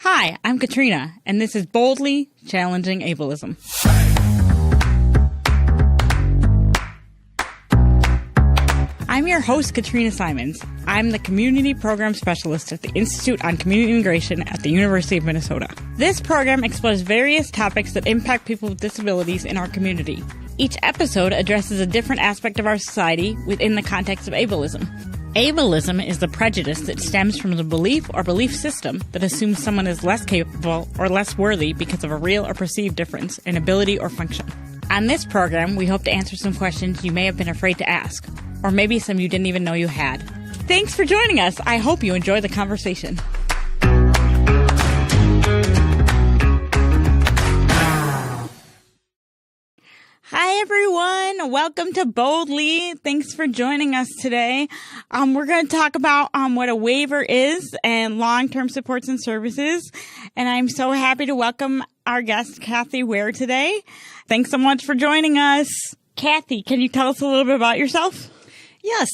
Hi, I'm Katrina, and this is Boldly Challenging Ableism. I'm your host, Katrina Simons. I'm the Community Program Specialist at the Institute on Community Integration at the University of Minnesota. This program explores various topics that impact people with disabilities in our community. Each episode addresses a different aspect of our society within the context of ableism. Ableism is the prejudice that stems from the belief or belief system that assumes someone is less capable or less worthy because of a real or perceived difference in ability or function. On this program, we hope to answer some questions you may have been afraid to ask, or maybe some you didn't even know you had. Thanks for joining us. I hope you enjoy the conversation. Hi, everyone. Welcome to Boldly. Thanks for joining us today. We're going to talk about what a waiver is and long-term supports and services. And I'm so happy to welcome our guest, Kathy Ware, today. Thanks so much for joining us. Kathy, can you tell us a little bit about yourself? Yes.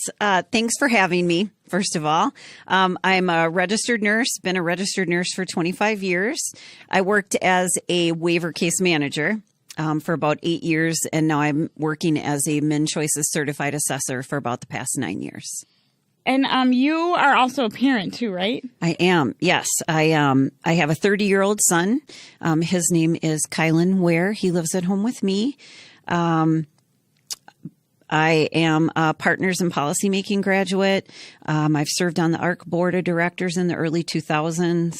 Thanks for having me. First of all, I'm a registered nurse, been a registered nurse for 25 years. I worked as a waiver case manager for about 8 years, and now I'm working as a MnChoices certified assessor for about the past 9 years. And you are also a parent too, right? I am. Yes. I have a 30-year-old son. His name is Kylan Ware. He lives at home with me. I am a Partners in Policymaking graduate. I've served on the ARC Board of Directors in the early 2000s.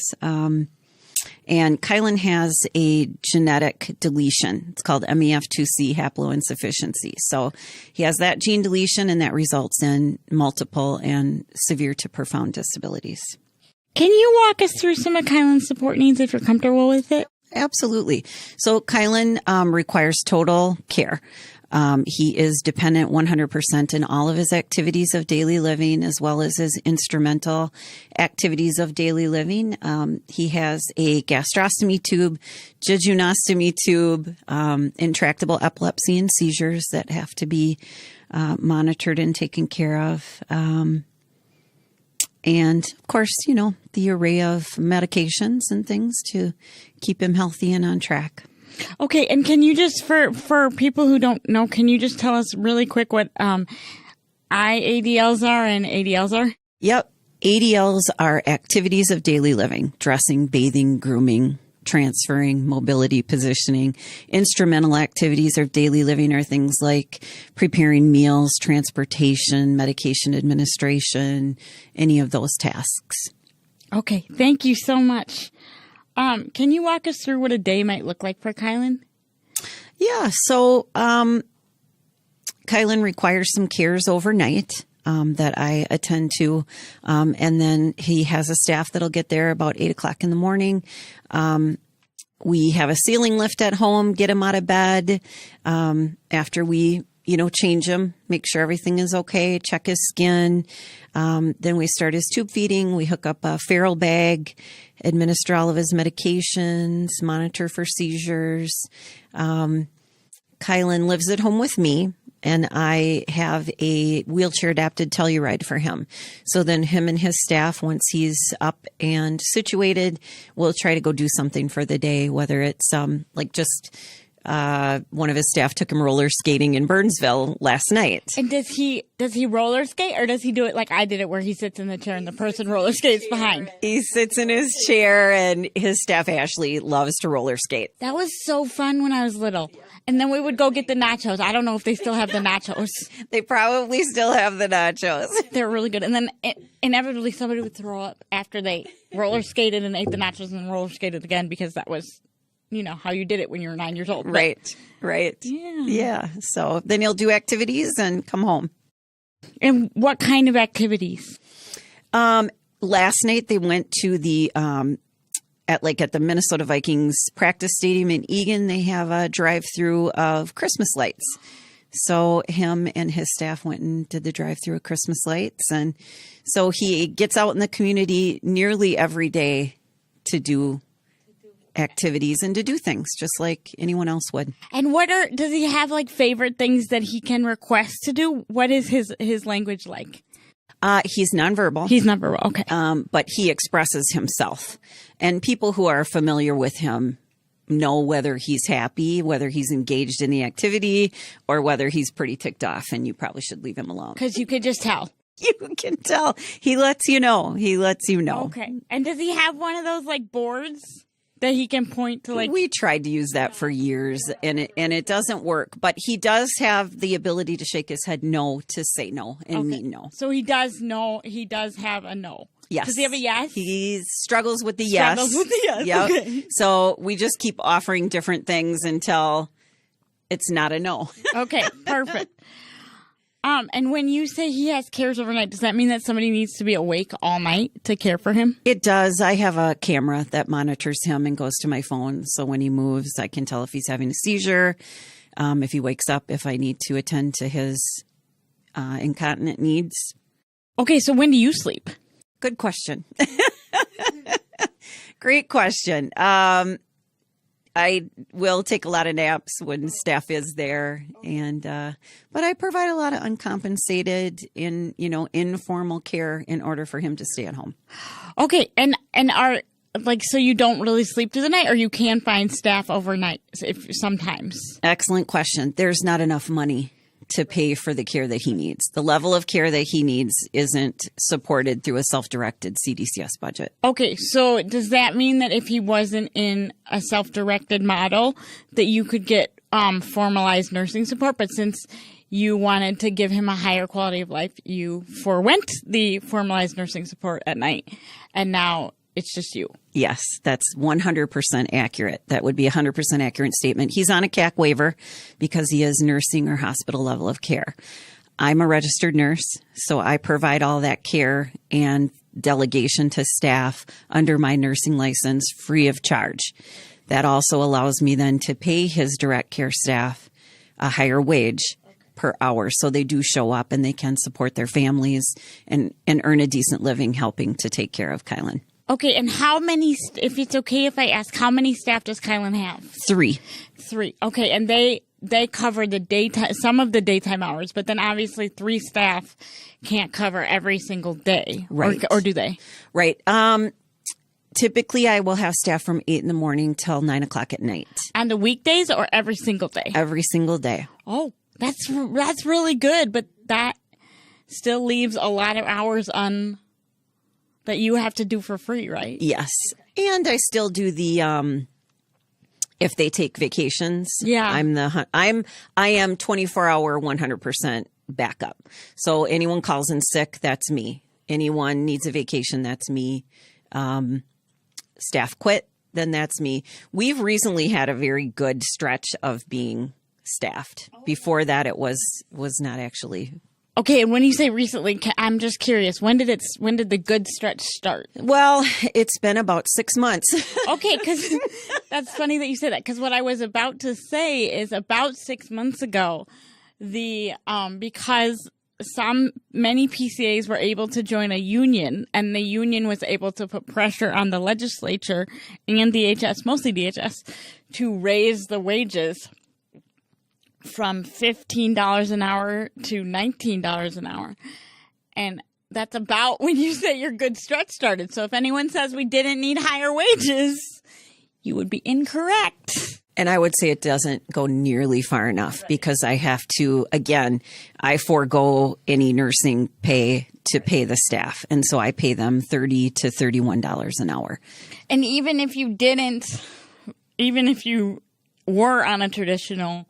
And Kylan has a genetic deletion. It's called MEF2C haploinsufficiency. So he has that gene deletion, and that results in multiple and severe to profound disabilities. Can you walk us through some of Kylan's support needs if you're comfortable with it? Absolutely. So Kylan requires total care. He is dependent 100% in all of his activities of daily living, as well as his instrumental activities of daily living. He has a gastrostomy tube, jejunostomy tube, intractable epilepsy and seizures that have to be monitored and taken care of. And of course, the array of medications and things to keep him healthy and on track. Okay, and can you just, for people who don't know, can you just tell us really quick what IADLs are and ADLs are? Yep. ADLs are activities of daily living: dressing, bathing, grooming, transferring, mobility, positioning. Instrumental activities of daily living are things like preparing meals, transportation, medication administration, any of those tasks. Okay, thank you so much. Can you walk us through what a day might look like for Kylan? Yeah. So, Kylan requires some cares overnight, that I attend to. And then he has a staff that'll get there about 8 o'clock in the morning. We have a ceiling lift at home, get him out of bed. After we, change him, make sure everything is okay, check his skin. Then we start his tube feeding. We hook up a feral bag, administer all of his medications, monitor for seizures. Kylan lives at home with me, and I have a wheelchair adapted Telluride for him. So then him and his staff, once he's up and situated, will try to go do something for the day, whether it's one of his staff took him roller skating in Burnsville last night. And does he roller skate, or does he do it like I did it, where he sits in the chair and the person roller skates behind? He sits in his chair, and his staff, Ashley, loves to roller skate. That was so fun when I was little. And then we would go get the nachos. I don't know if they still have the nachos. They probably still have the nachos. They're really good. And then inevitably somebody would throw up after they roller skated and ate the nachos and roller skated again, because that was, how you did it when you were 9 years old. Right. Yeah. So then he'll do activities and come home. And what kind of activities? Last night they went to the, at the Minnesota Vikings practice stadium in Eagan. They have a drive-through of Christmas lights. So him and his staff went and did the drive-through of Christmas lights. And so he gets out in the community nearly every day to do activities and to do things just like anyone else would. And does he have favorite things that he can request to do? What is his language like? He's nonverbal. He's nonverbal. Okay. But he expresses himself. And people who are familiar with him know whether he's happy, whether he's engaged in the activity, or whether he's pretty ticked off, and you probably should leave him alone. Because you could just tell. You can tell. He lets you know. He lets you know. Okay. And does he have one of those like boards that he can point to? Like, we tried to use that for years, and it doesn't work. But he does have the ability to shake his head no to say no and mean no. So he does know. He does have a no. Yes. Does he have a yes? He struggles with the yes. Struggles with the yes. Yep. Okay. So we just keep offering different things until it's not a no. Okay. Perfect. And when you say he has cares overnight, does that mean that somebody needs to be awake all night to care for him? It does. I have a camera that monitors him and goes to my phone. So when he moves, I can tell if he's having a seizure, if he wakes up, if I need to attend to his incontinent needs. Okay. So when do you sleep? Good question. Great question. I will take a lot of naps when staff is there, and but I provide a lot of uncompensated informal care in order for him to stay at home. Okay, and are so you don't really sleep through the night, or you can find staff overnight if sometimes? Excellent question. There's not enough money to pay for the care that he needs. The level of care that he needs isn't supported through a self-directed CDCS budget. Okay, so does that mean that if he wasn't in a self-directed model, that you could get formalized nursing support, but since you wanted to give him a higher quality of life, you forwent the formalized nursing support at night, and now it's just you? Yes, that's 100% accurate. That would be a 100% accurate statement. He's on a CAC waiver because he is nursing or hospital level of care. I'm a registered nurse, so I provide all that care and delegation to staff under my nursing license free of charge. That also allows me then to pay his direct care staff a higher wage per hour, so they do show up and they can support their families and earn a decent living helping to take care of Kylan. Okay, and how many, if it's okay if I ask, how many staff does Kylan have? 3. 3. Okay, and they cover the daytime, some of the daytime hours, but then obviously 3 staff can't cover every single day. Right. Or do they? Right. Typically, I will have staff from 8 in the morning till 9 o'clock at night. On the weekdays or every single day? Every single day. Oh, that's really good, but that still leaves a lot of hours that you have to do for free, right? Yes. And I still do the, if they take vacations. Yeah. I am 24-hour, 100% backup. So anyone calls in sick, that's me. Anyone needs a vacation, that's me. Staff quit, then that's me. We've recently had a very good stretch of being staffed. Before that, it was not actually. Okay, and when you say recently, I'm just curious. When did the good stretch start? Well, it's been about 6 months. Okay, because that's funny that you say that. Because what I was about to say is about 6 months ago, because many PCAs were able to join a union, and the union was able to put pressure on the legislature and DHS, mostly DHS, to raise the wages from $15 an hour to $19 an hour. And that's about when you say your good stretch started. So if anyone says we didn't need higher wages, you would be incorrect. And I would say it doesn't go nearly far enough because I have to, again, I forego any nursing pay to pay the staff. And so I pay them $30 to $31 an hour. And even if you were on a traditional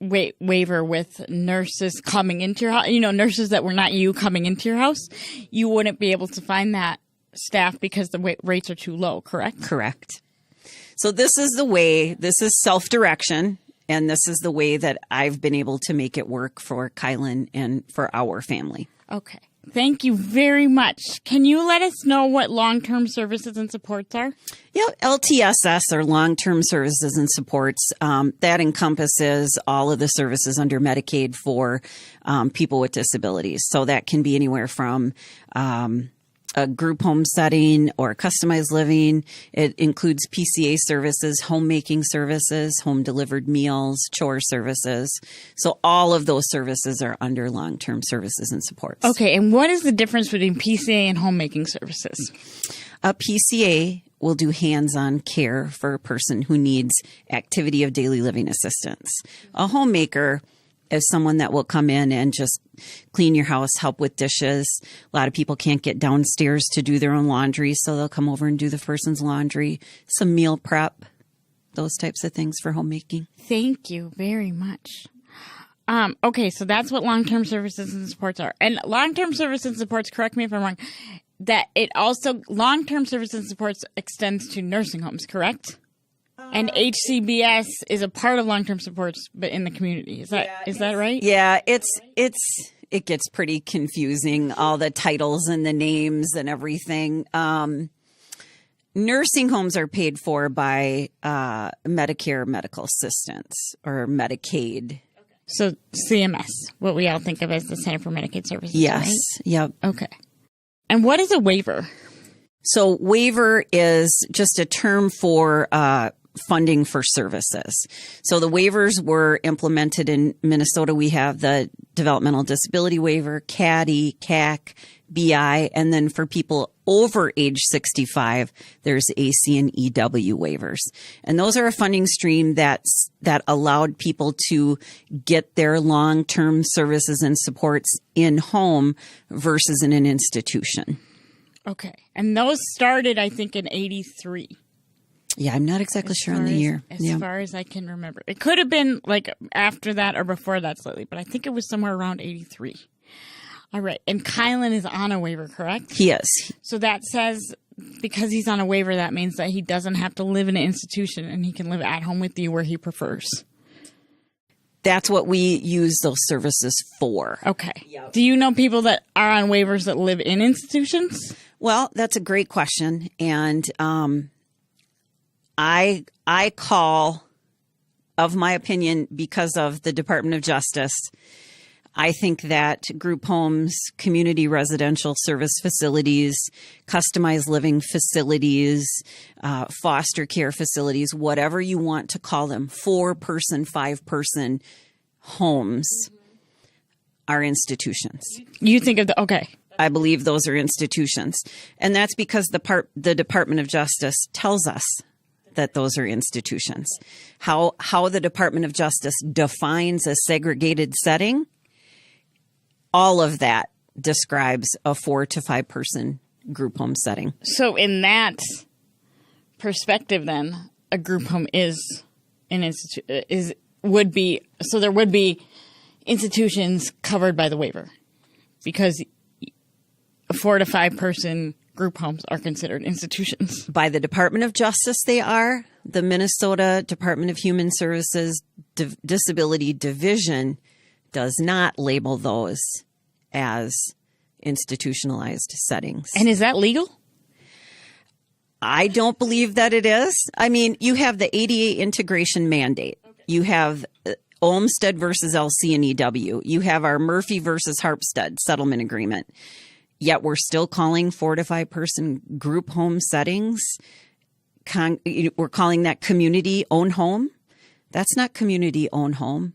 waiver with nurses coming into your house, nurses that were not you coming into your house, you wouldn't be able to find that staff because the rates are too low, correct? Correct. So this is self-direction, and this is the way that I've been able to make it work for Kylan and for our family. Okay. Thank you very much. Can you let us know what long-term services and supports are? Yeah, LTSS are long-term services and supports. That encompasses all of the services under Medicaid for people with disabilities. So that can be anywhere from a group home setting or customized living. It includes PCA services, homemaking services, home delivered meals, chore services. So all of those services are under long-term services and supports. Okay, and what is the difference between PCA and homemaking services? A PCA will do hands-on care for a person who needs activity of daily living assistance. A homemaker is someone that will come in and just clean your house, help with dishes. A lot of people can't get downstairs to do their own laundry, so they'll come over and do the person's laundry, some meal prep, those types of things for homemaking. Thank you very much. Okay, so that's what long-term services and supports are. And long-term services and supports, correct me if I'm wrong, that it also, long-term services and supports extends to nursing homes, correct? And HCBS is a part of long-term supports, but in the community. Is that right? Yeah, it gets pretty confusing, all the titles and the names and everything. Nursing homes are paid for by Medicare medical assistance or Medicaid. So CMS, what we all think of as the Center for Medicaid Services. Yes. Right? Yep. Okay. And what is a waiver? So waiver is just a term for funding for services. So the waivers were implemented in Minnesota. We have the Developmental Disability Waiver, CADI, CAC, BI, and then for people over age 65, there's AC and EW waivers. And those are a funding stream that allowed people to get their long-term services and supports in home versus in an institution. Okay. And those started, I think, in 83. Yeah, I'm not exactly sure on the year. As far as I can remember. It could have been like after that or before that slightly, but I think it was somewhere around 83. All right. And Kylan is on a waiver, correct? He is. So that says because he's on a waiver, that means that he doesn't have to live in an institution and he can live at home with you where he prefers. That's what we use those services for. Okay. Yep. Do you know people that are on waivers that live in institutions? Well, that's a great question. And I call, of my opinion, because of the Department of Justice, I think that group homes, community residential service facilities, customized living facilities, foster care facilities, whatever you want to call them, 4-person, 5-person homes are institutions. You think of okay. I believe those are institutions. And that's because the Department of Justice tells us that those are institutions. How the Department of Justice defines a segregated setting, all of that describes a 4 to 5 person group home setting. So in that perspective, then a group home is an would be there would be institutions covered by the waiver because a 4 to 5 person group homes are considered institutions. By the Department of Justice, they are. The Minnesota Department of Human Services Disability Division does not label those as institutionalized settings. And is that legal? I don't believe that it is. I mean, you have the ADA integration mandate. Okay. You have Olmsted versus LC and EW. You have our Murphy versus Harpstead settlement agreement. Yet we're still calling 4 to 5 person group home settings. We're calling that community owned home. That's not community owned home.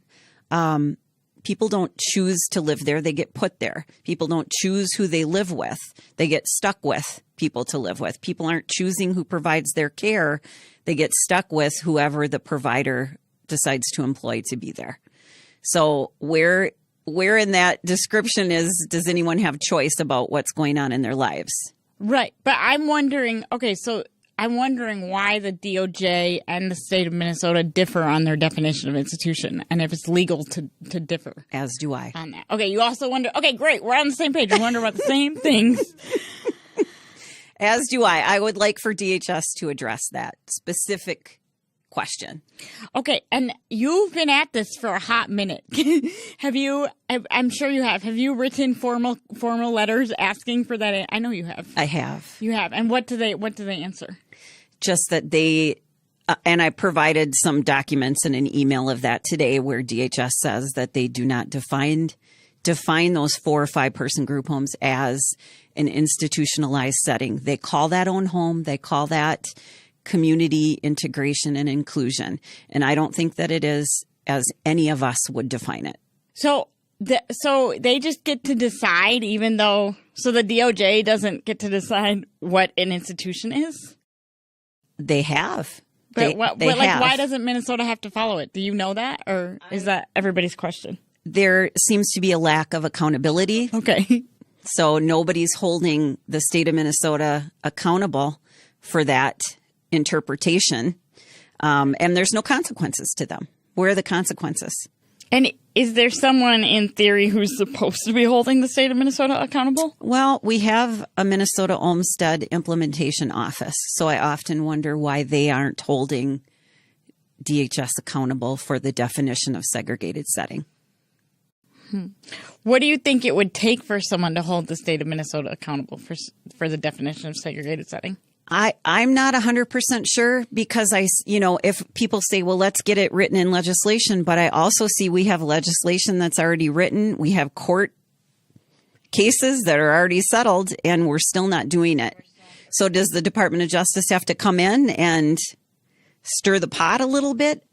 People don't choose to live there. They get put there. People don't choose who they live with. They get stuck with people to live with. People aren't choosing who provides their care. They get stuck with whoever the provider decides to employ to be there. So where in that description does anyone have choice about what's going on in their lives? Right. But I'm wondering, I'm wondering why the DOJ and the state of Minnesota differ on their definition of institution and if it's legal to differ. As do I. On that. Okay, you also wonder, okay, great, we're on the same page. We wonder about the same things. As do I. I would like for DHS to address that specific question. Okay, and you've been at this for a hot minute. I'm sure you have. Have you written formal letters asking for that? I know you have. I have. You have. And what do they answer? Just that they, and I provided some documents in an email of that today where DHS says that they do not define those 4 or 5 person group homes as an institutionalized setting. They call that own home. They call that community integration and inclusion. And I don't think that it is as any of us would define it. So they just get to decide, even though, so the DOJ doesn't get to decide what an institution is? They have. But why doesn't Minnesota have to follow it? Do you know that? Or is that everybody's question? There seems to be a lack of accountability. Okay. So nobody's holding the state of Minnesota accountable for that interpretation. And there's no consequences to them. Where are the consequences? And is there someone in theory who's supposed to be holding the state of Minnesota accountable? Well, we have a Minnesota Olmstead Implementation Office. So I often wonder why they aren't holding DHS accountable for the definition of segregated setting. What do you think it would take for someone to hold the state of Minnesota accountable for the definition of segregated setting? I'm not 100% sure because if people say, well, let's get it written in legislation, but I also see we have legislation that's already written. We have court cases that are already settled and we're still not doing it. So does the Department of Justice have to come in and stir the pot a little bit?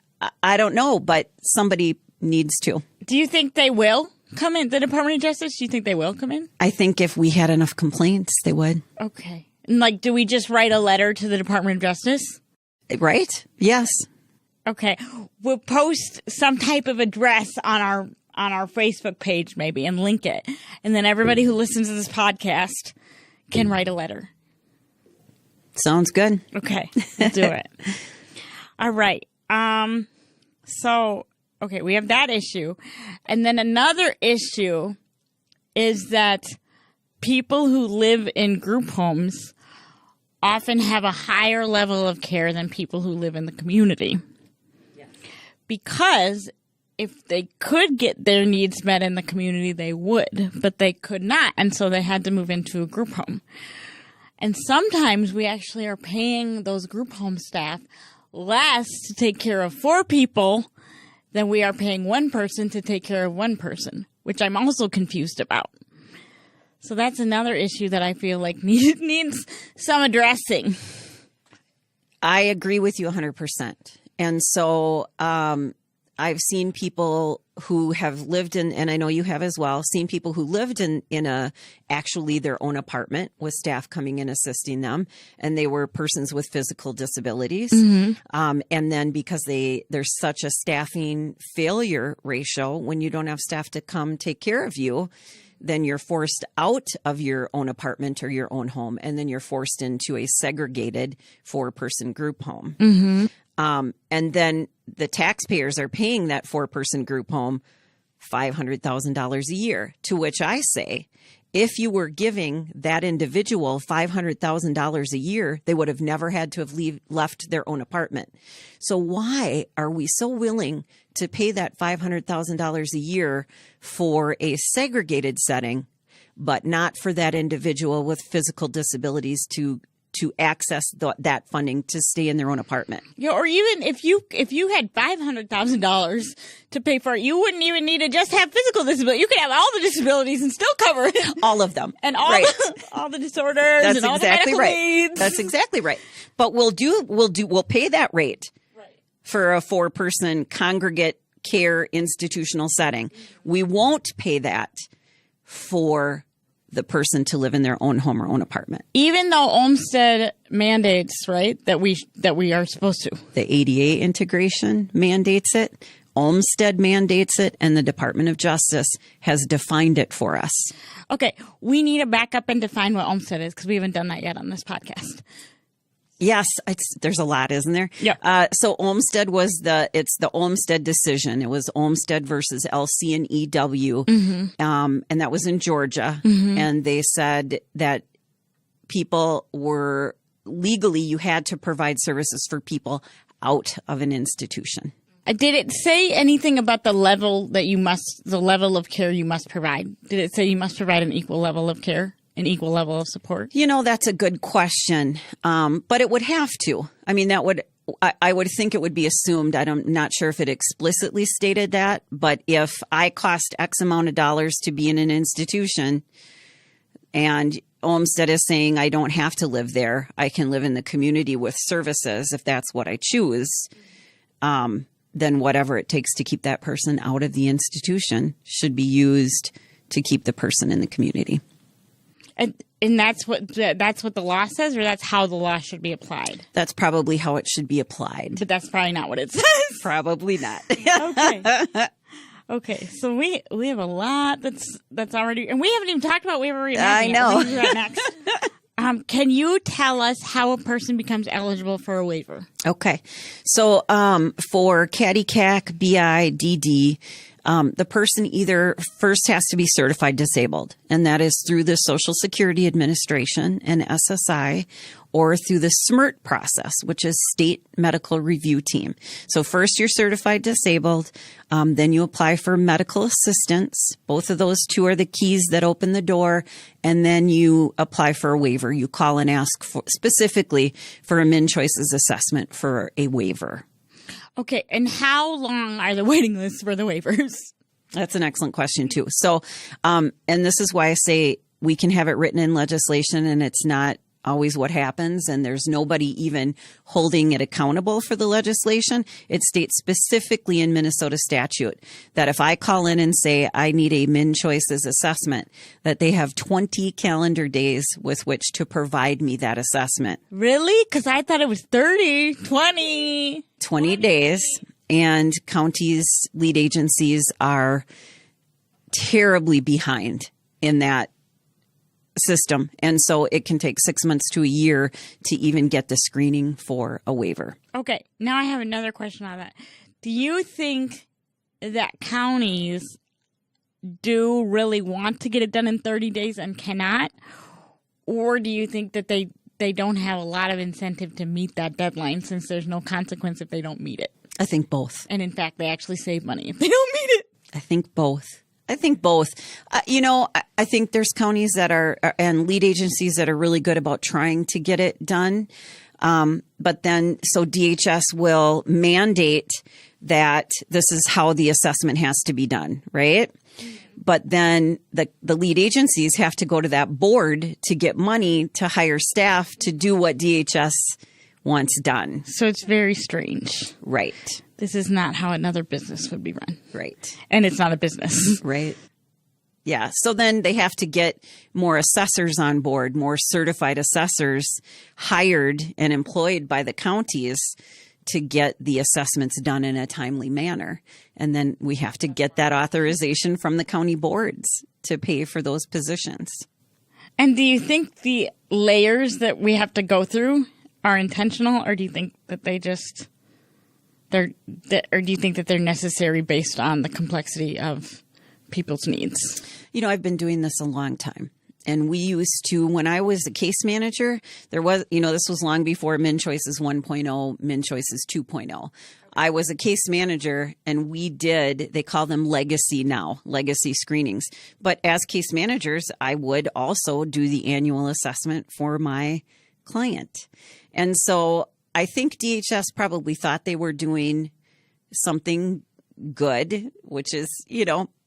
I don't know, but somebody needs to. Do you think they will come in, the Department of Justice? Do you think they will come in? I think if we had enough complaints, they would. Okay. Like, do we just write a letter to the Department of Justice? Right. Yes. Okay. We'll post some type of address on our Facebook page maybe and link it. And then everybody who listens to this podcast can write a letter. Sounds good. Okay. We'll do it. All right. Okay, we have that issue. And then another issue is that people who live in group homes often have a higher level of care than people who live in the community. Yes. Because if they could get their needs met in the community, they would, but they could not. And so they had to move into a group home. And sometimes we actually are paying those group home staff less to take care of 4 people than we are paying one person to take care of one person, which I'm also confused about. So that's another issue that I feel like needs some addressing. I agree with you 100%. And so I've seen people who have lived in, and I know you have as well, seen people who lived in actually their own apartment with staff coming in assisting them, and they were persons with physical disabilities. Mm-hmm. And then because there's such a staffing failure ratio, when you don't have staff to come take care of you, then you're forced out of your own apartment or your own home, and then you're forced into a segregated 4-person group home. Mm-hmm. And then the taxpayers are paying that 4-person group home $500,000 a year, to which I say, if you were giving that individual $500,000 a year, they would have never had to have left their own apartment. So why are we so willing to pay that $500,000 a year for a segregated setting, but not for that individual with physical disabilities to access that funding to stay in their own apartment? Yeah, or even if you had $500,000 to pay for it, you wouldn't even need to just have physical disability. You could have all the disabilities and still cover it. All of them. And all the disorders. That's and all exactly the medical needs. That's exactly right. But we'll pay that rate for a 4-person congregate care institutional setting. We won't pay that for the person to live in their own home or own apartment. Even though Olmstead mandates, right, that we are supposed to. The ADA integration mandates it, Olmstead mandates it, and the Department of Justice has defined it for us. Okay, we need to back up and define what Olmstead is because we haven't done that yet on this podcast. Yes, there's a lot, isn't there? Yeah. So Olmstead it's the Olmstead decision. It was Olmstead versus LC and EW. Mm-hmm. And that was in Georgia. Mm-hmm. And they said that people were legally, you had to provide services for people out of an institution. Did it say anything about the level of care you must provide? Did it say you must provide an equal level of care? An equal level of support? That's a good question. But it would have to. I mean, I would think it would be assumed. I'm not sure if it explicitly stated that, but if I cost X amount of dollars to be in an institution and Olmsted is saying I don't have to live there. I can live in the community with services if that's what I choose. Then whatever it takes to keep that person out of the institution should be used to keep the person in the community. And that's what the law says, or that's how the law should be applied? That's probably how it should be applied. But that's probably not what it says. Probably not. Okay. So we have a lot that's already, and we haven't even talked about waiver reimagining. I know. We'll do that next. Can you tell us how a person becomes eligible for a waiver? Okay. So for CADI-CAC, BIDD, the person either first has to be certified disabled, and that is through the Social Security Administration and SSI, or through the SMRT process, which is State Medical Review Team. So first you're certified disabled, then you apply for medical assistance. Both of those two are the keys that open the door, and then you apply for a waiver. You call and ask for specifically for a Min Choices assessment for a waiver. Okay, and how long are the waiting lists for the waivers? That's an excellent question, too. So, and this is why I say we can have it written in legislation, and it's not always what happens, and there's nobody even holding it accountable for the legislation. It states specifically in Minnesota statute that if I call in and say I need a Min Choices assessment, that they have 20 calendar days with which to provide me that assessment. Really? Because I thought it was 30, 20. 20 days, and counties, lead agencies are terribly behind in that system. And so it can take 6 months to a year to even get the screening for a waiver. Okay. Now I have another question on that. Do you think that counties do really want to get it done in 30 days and cannot? Or do you think that they don't have a lot of incentive to meet that deadline since there's no consequence if they don't meet it? I think both. And in fact, they actually save money if they don't meet it. I think both. I think there's counties that are, and lead agencies that are really good about trying to get it done. But then, so DHS will mandate that this is how the assessment has to be done, right? But then the lead agencies have to go to that board to get money to hire staff to do what DHS wants done. So it's very strange. Right. This is not how another business would be run. Right. And it's not a business. Right. Yeah. So then they have to get more assessors on board, more certified assessors hired and employed by the counties to get the assessments done in a timely manner. And then we have to get that authorization from the county boards to pay for those positions. And do you think the layers that we have to go through are intentional, or do you think that or do you think that they're necessary based on the complexity of people's needs? I've been doing this a long time. And we used to, when I was a case manager, there was, this was long before Min Choices 1.0, Min Choices 2.0. I was a case manager, and they call them legacy screenings. But as case managers, I would also do the annual assessment for my client. And so I think DHS probably thought they were doing something good, which is,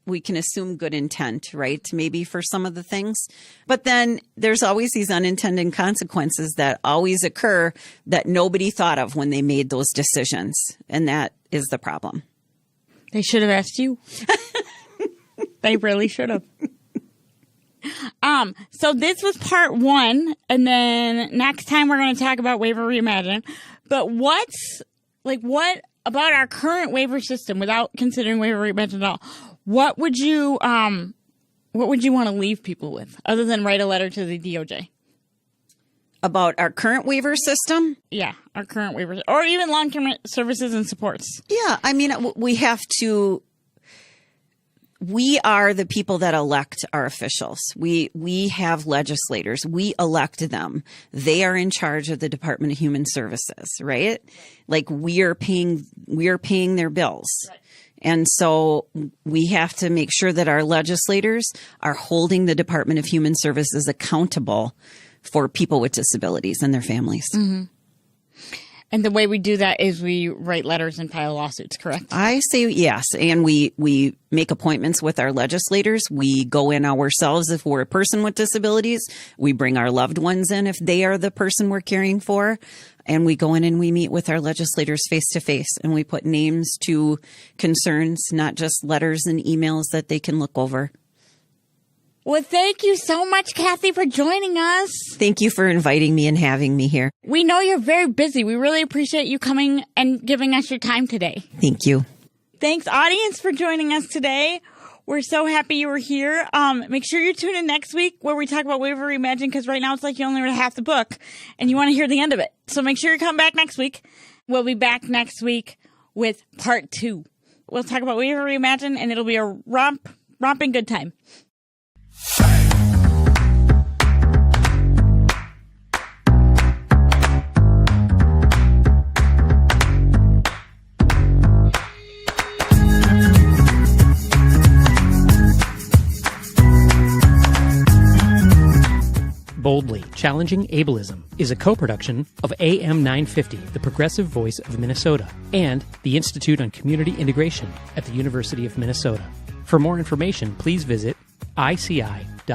we can assume good intent, right? Maybe for some of the things. But then there's always these unintended consequences that always occur that nobody thought of when they made those decisions. And that is the problem. They should have asked you. They really should have. So this was part one, and then next time we're going to talk about Waiver Reimagine. But what about our current waiver system, without considering Waiver Reimagine at all? What would you want to leave people with, other than write a letter to the DOJ? About our current waiver system? Yeah, our current waivers, or even long-term services and supports. Yeah, I mean, we are the people that elect our officials. We have legislators. We elect them. They are in charge of the Department of Human Services, right? Like we are paying their bills. Right. And so we have to make sure that our legislators are holding the Department of Human Services accountable for people with disabilities and their families. Mm-hmm. And the way we do that is we write letters and file lawsuits, correct? I say yes. And we make appointments with our legislators. We go in ourselves if we're a person with disabilities. We bring our loved ones in if they are the person we're caring for. And we go in and we meet with our legislators face to face. And we put names to concerns, not just letters and emails that they can look over. Well, thank you so much, Kathy, for joining us. Thank you for inviting me and having me here. We know you're very busy. We really appreciate you coming and giving us your time today. Thank you. Thanks, audience, for joining us today. We're so happy you were here. Make sure you tune in next week where we talk about Ware Reimagined, because right now it's like you only read half the book and you want to hear the end of it. So make sure you come back next week. We'll be back next week with part 2. We'll talk about Ware Reimagined, and it'll be a romping good time. Boldly Challenging Ableism is a co-production of AM 950, the progressive voice of Minnesota, and the Institute on Community Integration at the University of Minnesota. For more information, please visit ici.umn.edu.